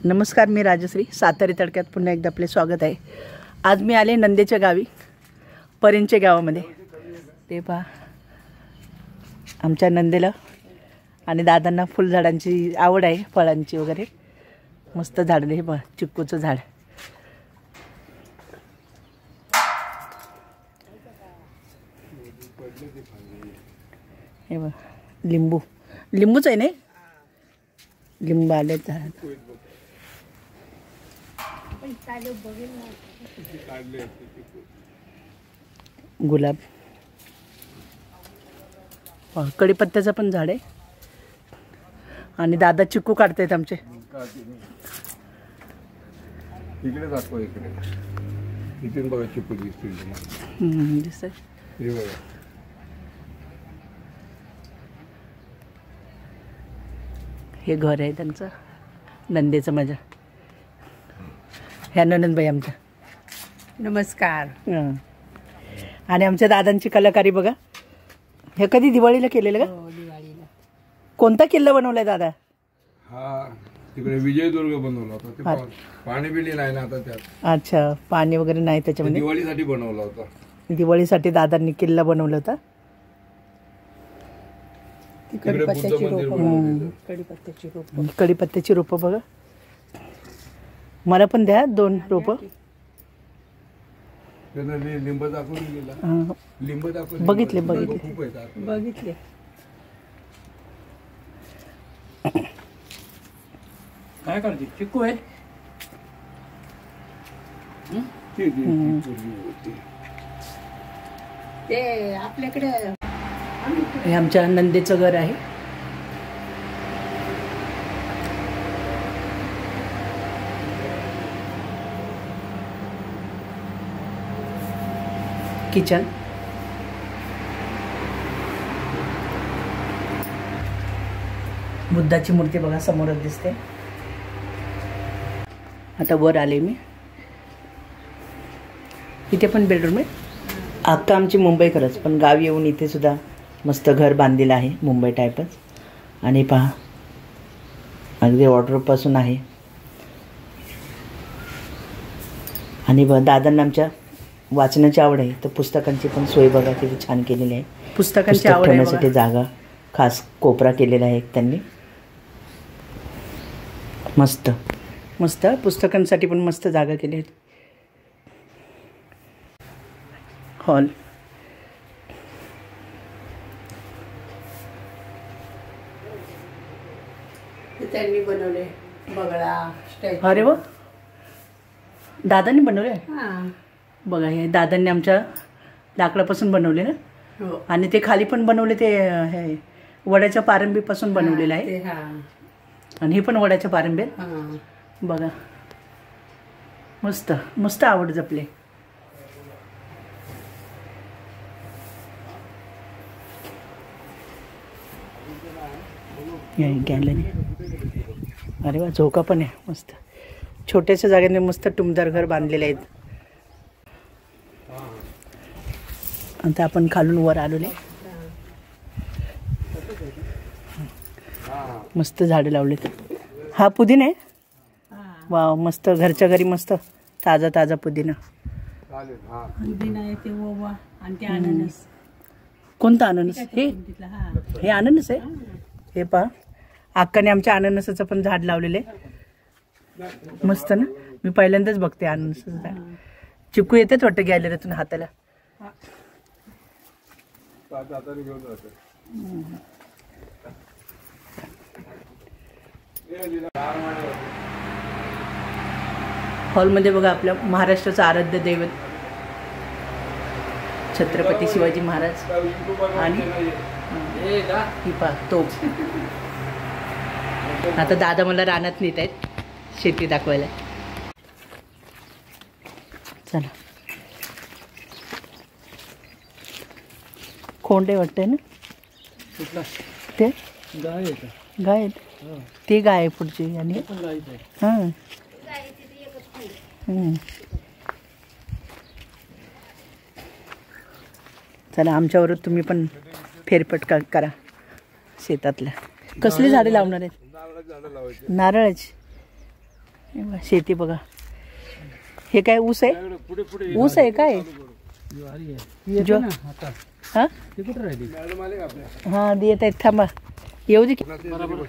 नमस्कार, मी राजश्री. सातारी तडक्यात पुन्हा एकदा आपले स्वागत आहे. आज मी आले नंदेच्या गावी, परिंचे गावामध्ये. ते पहा, आमच्या नंदेला आणि दादांना फुलझाडांची आवड आहे, फळांची वगैरे. मस्त झाड हे पहा, चिक्कूचं झाड. हे बघ, लिंबूच आहे नाही, लिंबू आले झाड. गुलाब, कढीपत्त्याचं पण झाड आहे. आणि दादा चिक्कू काढतायत आमचे. इकडे दाखव, इकडे बघा चिक्कू दिसतोय. हे घर आहे त्यांचं, नंदेचं माझ्या. ह्या ननंदबाई आमच्या. नमस्कार. आणि आमच्या दादांची कलाकारी बघा. हे कधी दिवाळीला केलेलं का? दिवाळीला. कोणता किल्ला बनवलाय दादा? हा, तिकडे विजयदुर्ग बनवला होता. पाणी बिणी नाही ना आता त्यात. अच्छा, पाणी वगैरे नाही त्याच्यामध्ये. दिवाळीसाठी बनवला होता. दिवाळीसाठी दादांनी किल्ला बनवला होता. कढीपत्त्याची रोपं बघा. मला पण द्या 2 रोपं. लिंब दाखवून गेला. लिंब दाखवून बघितले. काय करते? चिक्कू आहे. ते आपल्याकडे हे आमच्या नंदेचं घर आहे. किचन. बुद्धाची मूर्ती बघा समोरच दिसते. आता वर आले मी. इथे पण बेडरूम आहे. अक्का आमची मुंबईकरच, पण गावी येऊन इथे सुद्धा मस्त घर बांधलेलं आहे, मुंबई टाईपच. आणि पहा, अगदी वॉर्डरोबपासून आहे. आणि दादांना आमच्या वाचनाची आवड आहे, तर पुस्तकांची पण सोय बघा किती छान केलेली आहे. पुस्तकांची आवड ठेवण्यासाठी जागा खास कोपरा केलेला आहे त्यांनी. मस्त मस्त पुस्तकांसाठी पण मस्त जागा केली आहे. हॉल. त्यांनी बनवले बगळा. अरे वा, दादांनी बनवले. हां, बघा, हे दादांनी आमच्या लाकडापासून बनवले ना. हो. आणि ते खाली पण बनवले, ते हे वड्याच्या पारंबीपासून बनवलेलं आहे. आणि हे पण वड्याच्या पारंबीत. बघा, मस्त मस्त आवड जपले. गॅलरी. अरे वा, झोका पण आहे मस्त. छोट्याशा जागेने मस्त टुमदार घर बांधलेले आहेत. आता आपण खालून वर आलेले. मस्त झाडे लावलेत. हा पुदिना आहे. वाव, मस्त. घरच्या घरी मस्त ताजा ताजा पुदिना. ते ओवा आणि ते अननस. कोणता अननस? हे अननस आहे. हे पहा, अक्काने आमच्या अननसाचं पण झाड लावलेलं आहे. मस्त ना. मी पहिल्यांदाच बघते अननसाचं झाड. चिक्कू येतेच वाटतं गॅलरीतून हाताला. हॉलमध्ये बघा आपल्या महाराष्ट्राचं आराध्य दैवत छत्रपती शिवाजी महाराज. आणि ही पहा तोफ. आता दादा मला रानात नेत आहेत शेती दाखवायला. चला. खोंडे वाटतंय ना ते. गाय ती गाय आहे पुढची. आणि हां, चला, आमच्यावर तुम्ही पण फेरफटका करा शेतातल्या. कसली झाडे लावणार आहेत? नारळाची झाडं लावायची. नारळाची. हे बघा, शेती बघा. हे काय ऊस आहे? त्याकडे पुढे पुढे ऊस आहे काय? जो हा मॅडम आले का आपल्या? हा येत आहेत, थांबा येऊ दे की.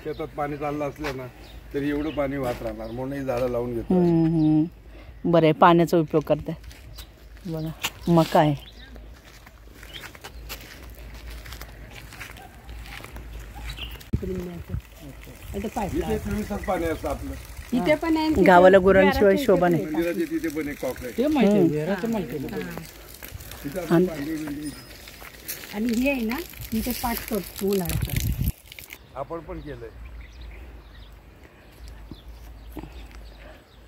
शेतात पाणी चाललं असलं ना तरी एवढं पाणी वाहत राहणार म्हणून ही झाडं लावून घेतो. बरं आहे, पाण्याचा उपयोग करताय. बघा मका आहे. इथे 24 पाणी असतं आपलं. इथे पण आहे गावाला गुरांशिवाय शोभा नाही. मंदिराच्या तिथे पण एक कॉक आहे. ते माहिती आहे, विहिराचं माहिती आहे. तिथं असं पाणी बिंडी. आणि हे आहे ना इथे पाठ करतो उन्हाळ्याचं. आपण पण केलंय.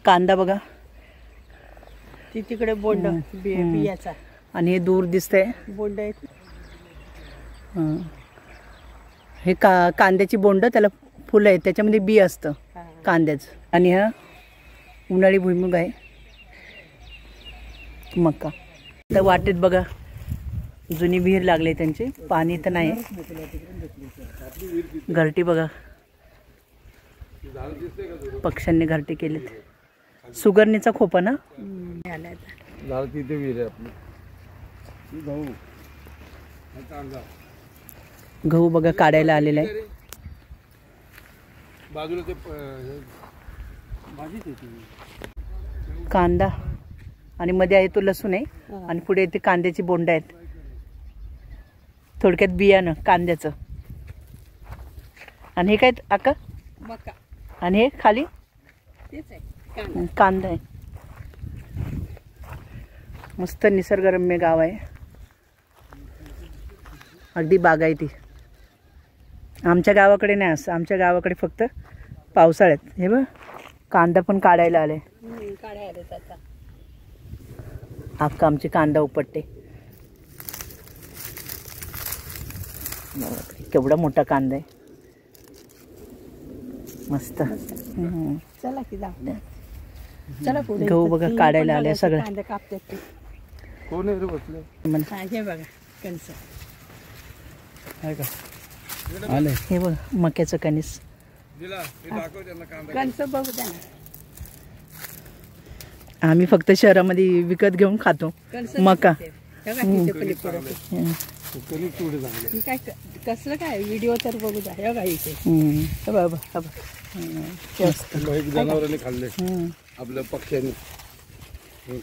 कांदा बघा. ती तिकडे बोंड बियाचा आणि हे दूर दिसतंय. बोंड आहे. हे कांद्याची बोंड, त्याला फुलं आहेत, त्याच्यामध्ये बी असतं कांद्याचं. आणि हा उन्हाळी भुईमुग आहे. मका. तर वाटेत बघा जुनी विहीर लागली त्यांची, पाणी तर नाही. घरटी बघा, पक्ष्यांनी घरटी केलीत. सुगरणीचा खोपा ना. झाड तिथे विहीर आहे आपली. गहू कांदा गहू बघा काढायला आलेला आहे. बाजूला ते भाजीच येते. कांदा आणि मध्ये आहे तो लसूण आहे. आणि पुढे ते कांद्याची बोंड आहेत. थोडक्यात बियाणं कांद्याचं. आणि हे काय आका? मका आणि हे खाली तेच आहे कांदा. कांदा आहे. मस्त निसर्गरम्य गाव आहे. अगदी बागायती. आमच्या गावाकडे नाही असं. आमच्या गावाकडे फक्त पावसाळ्यात. हे बघ कांदा पण काढायला आले. काढायला आता अख्खा आमची कांदा उपटते. केवढा मोठा कांदा आहे. मस्त. चला की जाऊ. चला पुढे. गहू बघा काढायला आले सगळं. कांदा कापतात ते. कोण आहे रे बसले? हा, हे बघा कणस. आहे का? आले हे बघ मक्याचं कणीस. दिला ते दाखव त्यांना कांदा. कणस बघू द्या ना. आम्ही फक्त शहरामध्ये विकत घेऊन खातो कणस मका. हे बघा तिथे पलीकडे ते. कणिक तेवढे चांगले. ही काय कसलं काय व्हिडिओ तर बघू द्या. हे बघा इथे. हे बघ, हे बघ. एक जनावरांनी खाल्ले आपल्या पक्ष्यांनी.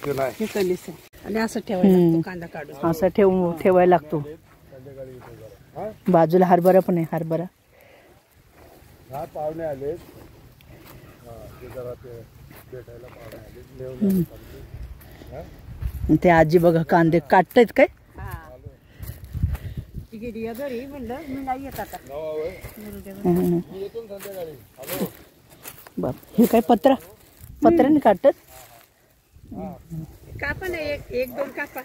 ते नाही. हे कणीस आहे. आणि असं ठेवायला लागतो कांदा काढून. असं ठेवायला लागतो. बाजूला हरभरा पण आहे. हरभरा. हा पाहुणे आले. ते जरा ते भेटायला पाहुणे आले. ते आजी बघा कांदे काढतायत काय. ती गेली घरी म्हणलं मी नाही येत आता. येतो संध्याकाळी. हॅलो. बाप हे काय पत्राने काढतात. कापा ना एक दोन कापा.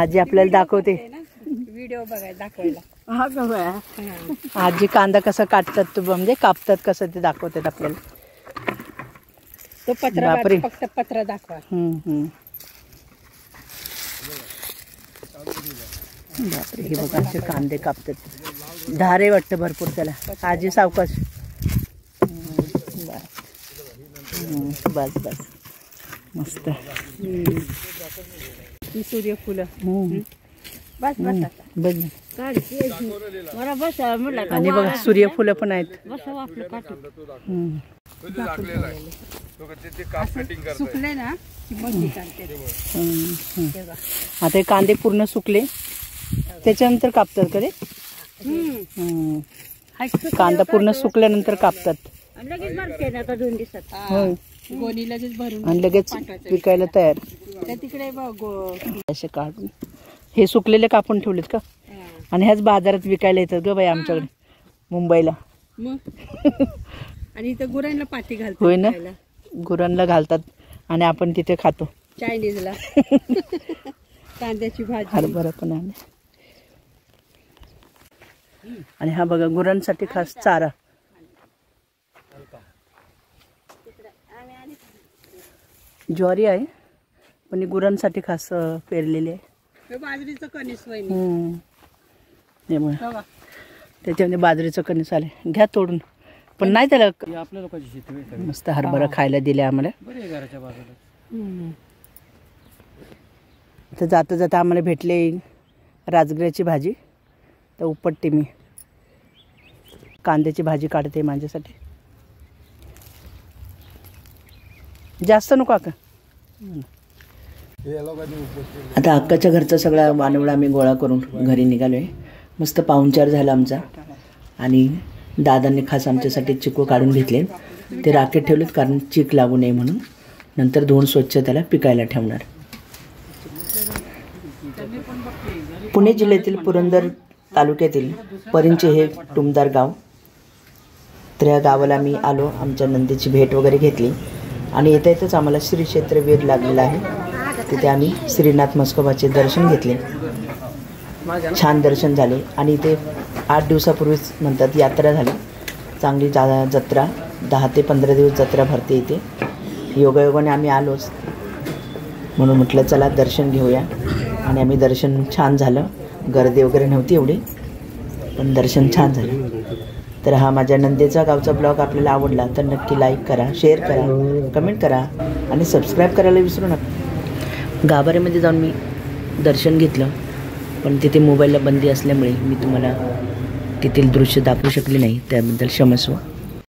आजी आपल्याला दाखवते. व्हिडिओ बघायला दाखवायला. आजी कांदा कसा काढतात तो म्हणजे कापतात कसं ते दाखवतात आपल्याला. तो पत्रा बापरे. फक्त पत्रा दाखवा. बापरे हे बघा असे कांदे कापतात. धारे वाटतं भरपूर त्याला. आजी सावकाश. बस बस मस्त. ही सूर्यफुलं. बस बस आता. बस. मला बस म्हटलं आणि बघा सूर्यफुलं पण आहेत. बस आपलं काढ. तो ते दाखलेला आहे. तो ते काप कटिंग करताय. सुकले ना की मग मी काढते. हे बघा. आता हे कांदे पूर्ण सुकले त्याच्यानंतर कापतात का रे. कांदा पूर्ण सुकल्यानंतर कापतात. लगेच भरते ना आता 2 दिवसात. होय. गोणी लगेच भरून आणि लगेच विकायला तयार. त्या तिकडे असे काढून हे सुकलेले कापून ठेवलेत का. आणि ह्याच बाजारात विकायला येतात ग बाई आमच्याकडे मुंबईला. मग आणि इथं गुरांना पाती घालतात. होय ना. गुरांना घालतात आणि आपण तिथे खातो. चायनीजला. कांद्याची भाजी. हरभरा पण आहे. आणि हा बघा गुरांसाठी खास चारा. ज्वारी आहे पण गुरांसाठी खास पेरलेली आहे. बाजरीचं कणीस वहिनी. त्याच्यामध्ये बाजरीचं कणीस आले. घ्या तोडून पण नाही त्याला ही आपल्या लोकांची शेती होय सगळी. मस्त हरभरा खायला दिले आम्हाला. बरी आहे घराच्या बाजूला. तर जाता जाता आम्हाला भेटले राजगिऱ्याची भाजी. तर उपटते मी, कांद्याची भाजी काढते माझ्यासाठी. जास्त नको अक्का. हे लोकांनी उपस्थित आता अक्काच्या घरचा सगळा वानवळा आम्ही गोळा करून घरी निघालोय. मस्त पाहुणचार झाला आमचा. आणि दादांनी खास आमच्यासाठी चिकू काढून घेतले. ते राखेत ठेवलेत कारण चीक लागू नये म्हणून. नंतर धुवून स्वच्छ त्याला पिकायला ठेवणार. पुणे जिल्ह्यातील पुरंदर तालुक्यातील परिंचे हे टुमदार गाव. तर या गावाला मी आलो, आमच्या नंदीची भेट वगैरे घेतली. आणि येता येतच आम्हाला श्री क्षेत्र वीर लागलेला आहे. तिथे आम्ही श्रीनाथ म्हस्कोबाचे दर्शन घेतले. छान दर्शन झाले. आणि इथे 8 दिवसापूर्वीच म्हणतात यात्रा झाली. चांगली जत्रा 10 ते 15 दिवस जत्रा भरते इथे. योगायोगाने आम्ही आलोच म्हणून म्हटलं चला दर्शन घेऊया. आणि आम्ही दर्शन छान झालं. गर्दी वगैरे नव्हती एवढी, पण दर्शन छान झालं. तर हा माझ्या नंदेचा गावचा ब्लॉग आपल्याला आवडला तर नक्की लाईक करा, शेअर करा, कमेंट करा आणि सबस्क्राईब करायला विसरू नका. गाभाऱ्यामध्ये जाऊन मी दर्शन घेतलं, पण तिथे मोबाईलला बंदी असल्यामुळे मी तुम्हाला तेथील दृश्य दाखवू शकले नाही. त्याबद्दल क्षमस्व.